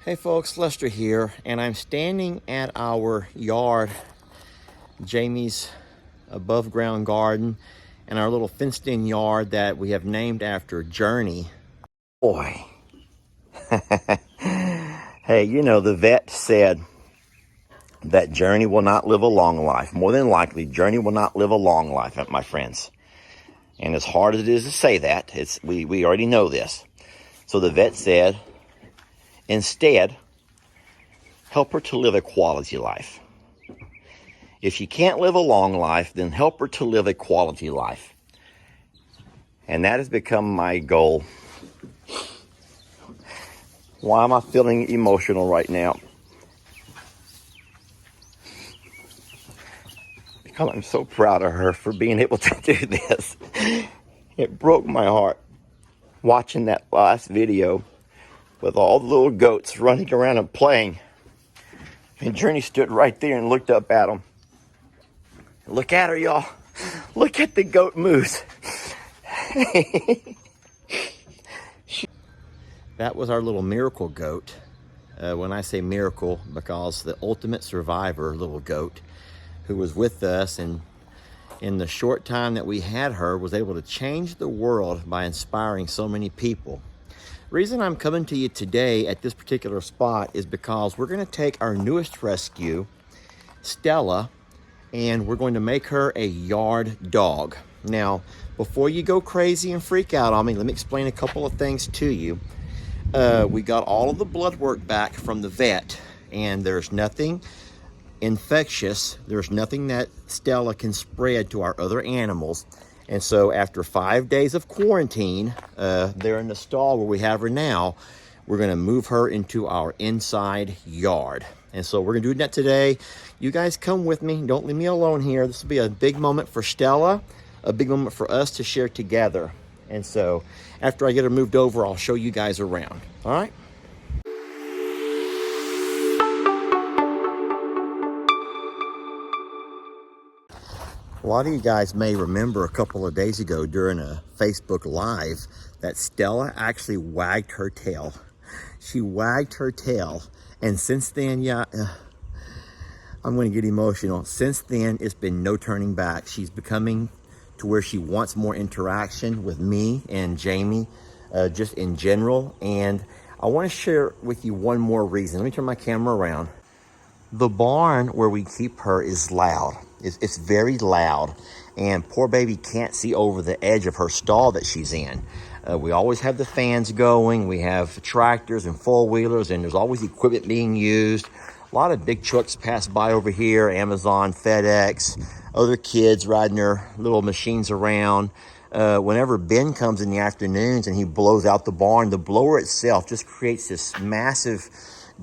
Hey folks, Lester here, and I'm standing at our yard, Jamie's above ground garden, and our little fenced in yard that we have named after Journey. Boy. Hey, you know, the vet said that Journey will not live a long life. More than likely, Journey will not live a long life, my friends. And as hard as it is to say that, we already know this. So the vet said, instead, help her to live a quality life. If she can't live a long life, then help her to live a quality life. And that has become my goal. Why am I feeling emotional right now? Because I'm so proud of her for being able to do this. It broke my heart watching that last video with all the little goats running around and playing. And Journey stood right there and looked up at them. Look at her, y'all. Look at the goat moose. That was our little miracle goat. When I say miracle, because the ultimate survivor little goat who was with us, and in the short time that we had her, was able to change the world by inspiring so many people. The reason I'm coming to you today at this particular spot is because we're going to take our newest rescue, Stella, and we're going to make her a yard dog. Now, before you go crazy and freak out on me, let me explain a couple of things to you. We got all of the blood work back from the vet, and there's nothing infectious. There's nothing that Stella can spread to our other animals. And so after 5 days of quarantine, there in the stall where we have her now, we're going to move her into our inside yard. And so we're going to do that today. You guys come with me. Don't leave me alone here. This will be a big moment for Stella, a big moment for us to share together. And so after I get her moved over, I'll show you guys around. All right? A lot of you guys may remember a couple of days ago during a Facebook Live that Stella actually wagged her tail. She wagged her tail, and since then, I'm going to get emotional. Since then, it's been no turning back. She's becoming to where she wants more interaction with me and Jamie, just in general. And I want to share with you one more reason. Let me turn my camera around. The barn where we keep her is loud. It's very loud, and poor baby can't see over the edge of her stall that she's in. We always have the fans going. We have tractors and four-wheelers, and there's always equipment being used. A lot of big trucks pass by over here, Amazon, FedEx, other kids riding their little machines around. Whenever Ben comes in the afternoons and he blows out the barn, the blower itself just creates this massive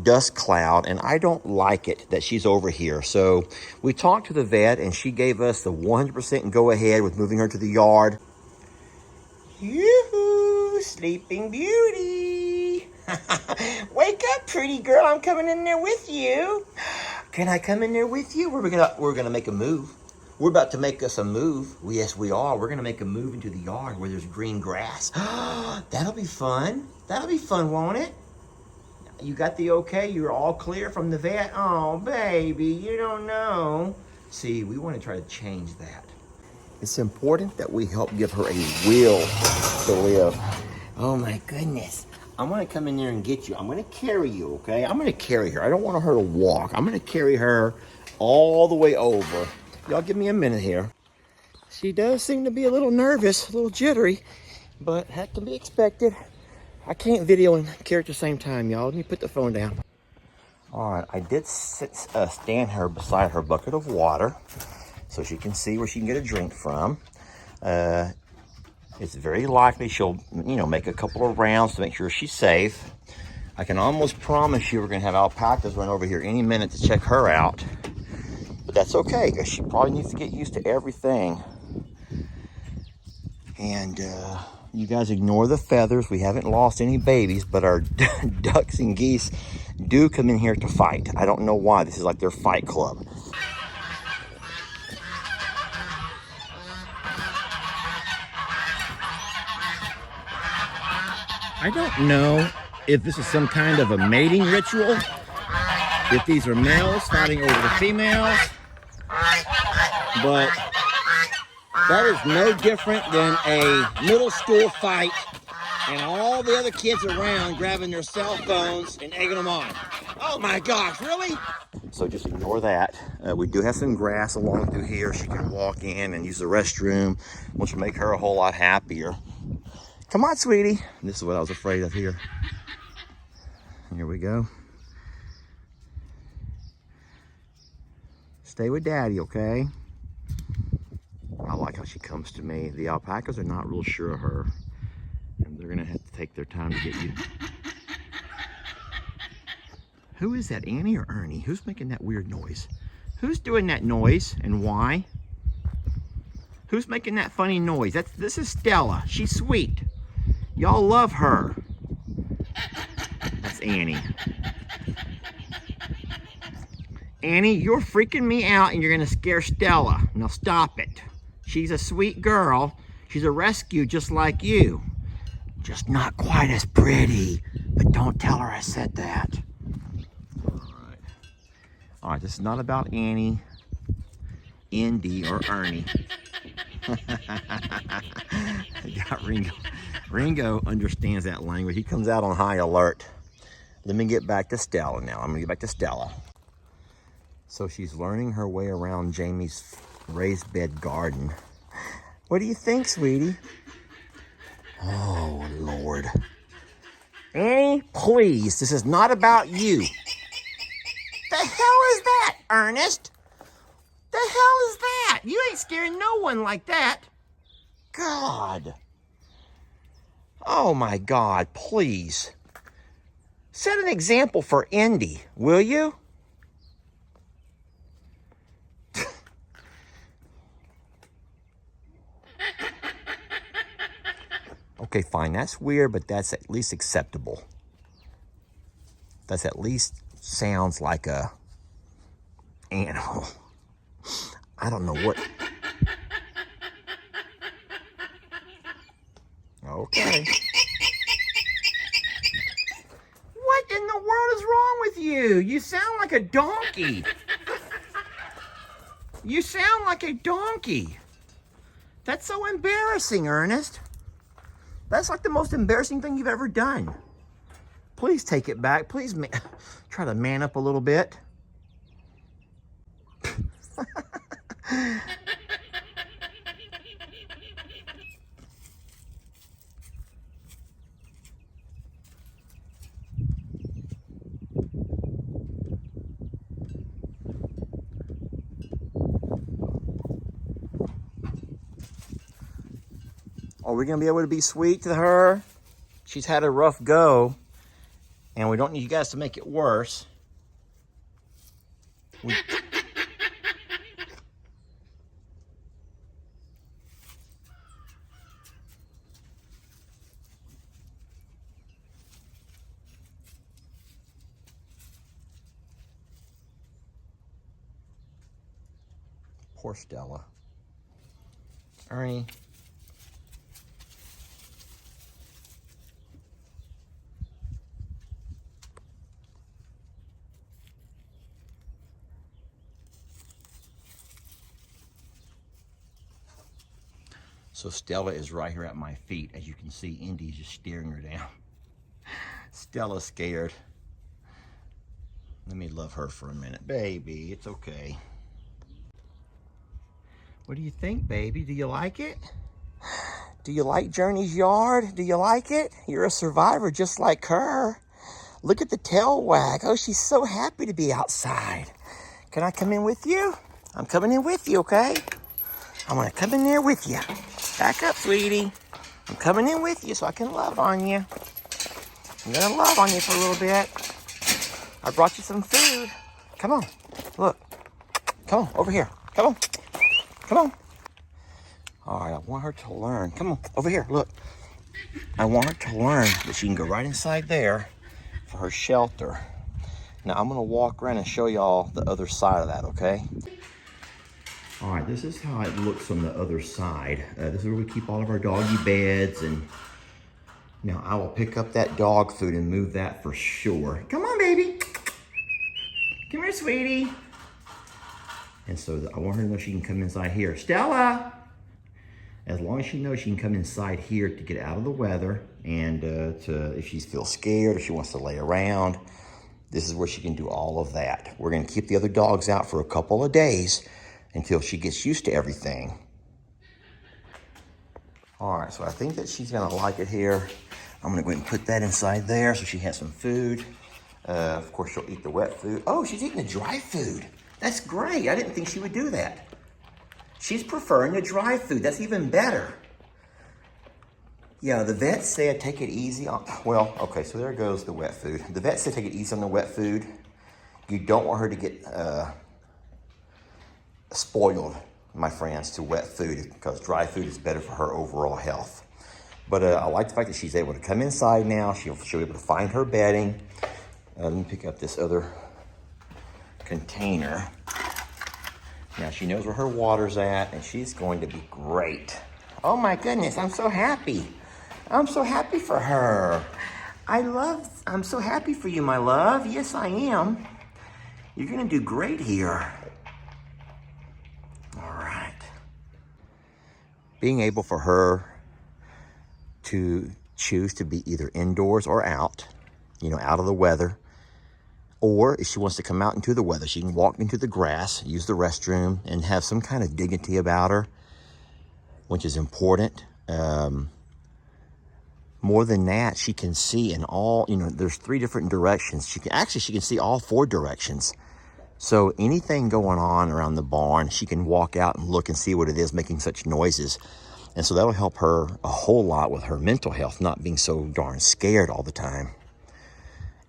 dust cloud, and I don't like it that she's over here. So we talked to the vet, and she gave us the 100% go ahead with moving her to the yard. Yoo-hoo, Sleeping Beauty. Wake up, pretty girl. I'm coming in there with you. Can I come in there with you? We're gonna make a move. We're about to make us a move. Yes, we are. We're gonna make a move into the yard where there's green grass. That'll be fun. That'll be fun, won't it? You got the okay? You're all clear from the vet? Oh, baby, you don't know. See, we want to try to change that. It's important that we help give her a will to live. Oh, my goodness. I'm going to come in there and get you. I'm going to carry you, okay? I'm going to carry her. I don't want her to walk. I'm going to carry her all the way over. Y'all give me a minute here. She does seem to be a little nervous, a little jittery, but that can be expected. I can't video and carry at the same time, y'all. Let me put the phone down. All right, I did stand her beside her bucket of water so she can see where she can get a drink from. It's very likely she'll, make a couple of rounds to make sure she's safe. I can almost promise you we're gonna have alpacas run over here any minute to check her out. But that's okay, because she probably needs to get used to everything. And, you guys ignore the feathers. We haven't lost any babies, but our ducks and geese do come in here to fight. I don't know why. This is like their fight club. I don't know if this is some kind of a mating ritual, if these are males fighting over the females, but that is no different than a middle school fight and all the other kids around grabbing their cell phones and egging them on. Oh my gosh, really? So just ignore that. We do have some grass along through here. She can walk in and use the restroom, which will make her a whole lot happier. Come on, sweetie. This is what I was afraid of here. Here we go. Stay with daddy, okay? I like how she comes to me. The alpacas are not real sure of her, and they're gonna have to take their time to get you. Who is that, Annie or Ernie? Who's making that weird noise? Who's doing that noise and why? Who's making that funny noise? This is Stella. She's sweet. Y'all love her. That's Annie. Annie, you're freaking me out and you're gonna scare Stella. Now stop it. She's a sweet girl. She's a rescue just like you. Just not quite as pretty. But don't tell her I said that. All right, this is not about Annie, Indy, or Ernie. Got Ringo. Ringo understands that language. He comes out on high alert. Let me get back to Stella now. I'm gonna get back to Stella. So she's learning her way around Jamie's raised bed garden. What do you think, sweetie? Oh, Lord. Annie, please, this is not about you. The hell is that, Ernest? The hell is that? You ain't scaring no one like that. God. Oh my God, please. Set an example for Indy, will you? Okay, fine, that's weird, but that's at least acceptable. That's at least sounds like a animal. I don't know what. Okay. What in the world is wrong with you? You sound like a donkey. You sound like a donkey. That's so embarrassing, Ernest. That's like the most embarrassing thing you've ever done. Please take it back. Please try to man up a little bit. Are we going to be able to be sweet to her? She's had a rough go, and we don't need you guys to make it worse. Poor Stella. Ernie. So Stella is right here at my feet. As you can see, Indy's just staring her down. Stella's scared. Let me love her for a minute. Baby, it's okay. What do you think, baby? Do you like it? Do you like Journey's yard? Do you like it? You're a survivor just like her. Look at the tail wag. Oh, she's so happy to be outside. Can I come in with you? I'm coming in with you, okay? I'm gonna come in there with you. Back up, sweetie. I'm coming in with you so I can love on you. I'm gonna love on you for a little bit. I brought you some food. Come on, look. Come on, over here. Come on. Come on. All right, I want her to learn. Come on, over here, look. I want her to learn that she can go right inside there for her shelter. Now, I'm gonna walk around and show y'all the other side of that, okay? All right, this is how it looks on the other side. This is where we keep all of our doggy beds and Now I will pick up that dog food and move that for sure. Come on, baby. Come here, sweetie. And so I want her to know she can come inside here. Stella! As long as she knows she can come inside here to get out of the weather and if she feels scared or she wants to lay around, this is where she can do all of that. We're gonna keep the other dogs out for a couple of days until she gets used to everything. All right, so I think that she's gonna like it here. I'm gonna go ahead and put that inside there so she has some food. Of course, she'll eat the wet food. Oh, she's eating the dry food. That's great. I didn't think she would do that. She's preferring the dry food. That's even better. Yeah, the vet said take it easy on, well, okay, so there goes the wet food. The vet said take it easy on the wet food. You don't want her to get spoiled, my friends, to wet food because dry food is better for her overall health. But I like the fact that she's able to come inside now. She'll be able to find her bedding. Let me pick up this other container. Now she knows where her water's at and she's going to be great. Oh my goodness, I'm so happy. I'm so happy for her. I'm so happy for you, my love. Yes, I am. You're gonna do great here. All right. Being able for her to choose to be either indoors or out, out of the weather, or if she wants to come out into the weather, she can walk into the grass, use the restroom, and have some kind of dignity about her, which is important. More than that, she can see in all, there's 3 different directions. She can see all 4 directions. So anything going on around the barn, she can walk out and look and see what it is making such noises. And so that'll help her a whole lot with her mental health, not being so darn scared all the time.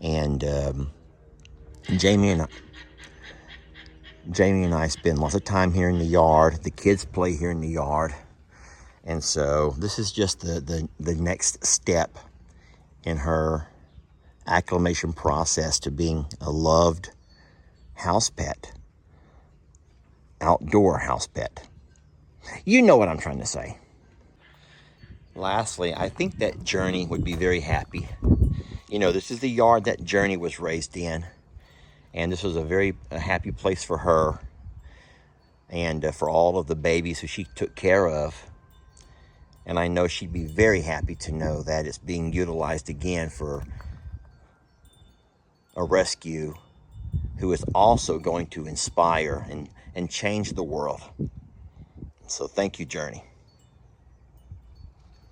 And Jamie and I spend lots of time here in the yard. The kids play here in the yard. And so this is just the next step in her acclimation process to being a loved house pet, outdoor house pet. You know what I'm trying to say. Lastly, I think that Journey would be very happy. This is the yard that Journey was raised in. And this was a very happy place for her and for all of the babies who she took care of. And I know she'd be very happy to know that it's being utilized again for a rescue who is also going to inspire and change the world. So thank you, Journey.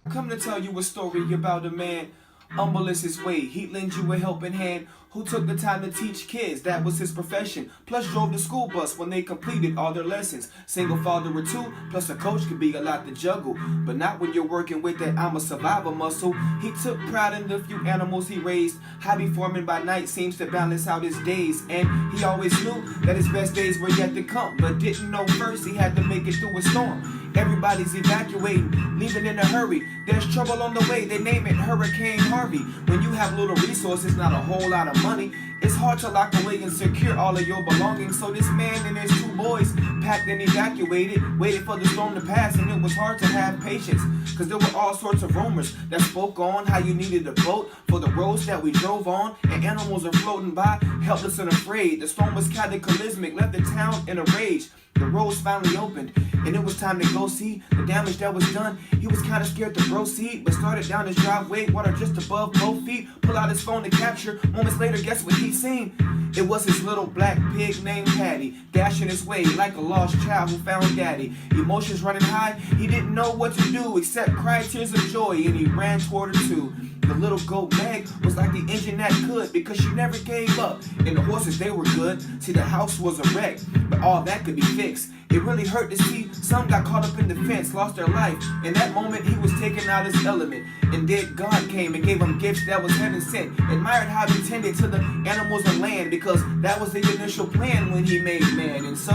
I'm coming to tell you a story about a man, humble is his way. He'd lend you a helping hand, who took the time to teach kids, that was his profession. Plus drove the school bus when they completed all their lessons. Single father of 2, plus a coach could be a lot to juggle. But not when you're working with that I'm a survivor muscle. He took pride in the few animals he raised. Hobby farming by night seems to balance out his days. And he always knew that his best days were yet to come, but didn't know first he had to make it through a storm. Everybody's evacuating, leaving in a hurry. There's trouble on the way, they name it Hurricane Harvey. When you have little resources, not a whole lot of money, it's hard to lock away and secure all of your belongings. So this man and his 2 boys packed and evacuated, waited for the storm to pass, and it was hard to have patience, cause there were all sorts of rumors that spoke on how you needed a boat for the roads that we drove on, and animals are floating by, helpless and afraid. The storm was cataclysmic, left the town in a rage. The roads finally opened, and it was time to go see the damage that was done. He was kind of scared to proceed, but started down his driveway, water just above both feet. Pull out his phone to capture. Moments later, guess what he seen? It was his little black pig named Patty, dashing his way like a lost child who found daddy. Emotions running high, he didn't know what to do except cry tears of joy, and he ran toward her too. The little goat Meg was like the engine that could, because she never gave up, and the horses, they were good. See, the house was a wreck, but all that could be fixed. It really hurt to see some got caught up in the fence, lost their life. In that moment, he was taken out his element. And then God came and gave him gifts that was heaven sent. Admired how he tended to the animals and land, because that was the initial plan when he made man. And so,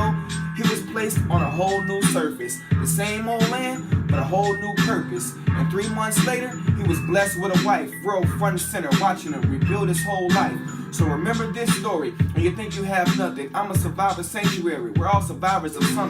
he was placed on a whole new surface. The same old land, but a whole new purpose. And 3 months later, he was blessed with a wife, world front and center, watching him rebuild his whole life. So remember this story when you think you have nothing. I'm a survivor sanctuary. We're all survivors of something.